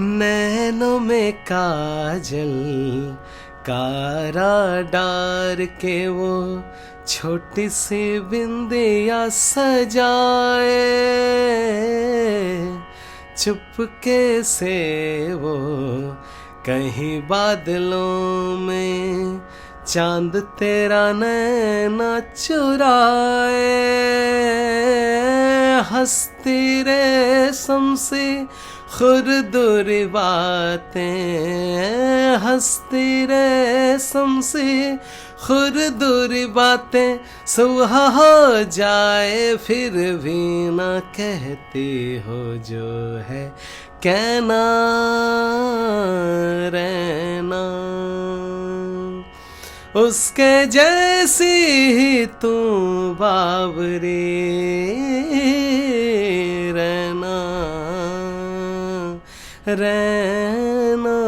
नैनों में काजल कारा डार के वो छोटी सी बिंदिया सजाए, चुपके से वो कहीं बादलों में चांद तेरा नैना चुराए। हंसती रेशम सी खुरदुरी बातें, हंसती रेशम सी खुरदुरी बातें, सुबह हो जाए फिर भी ना कहती हो जो है कहना रहना। उसके जैसी ही तू बावरी रहना रहना।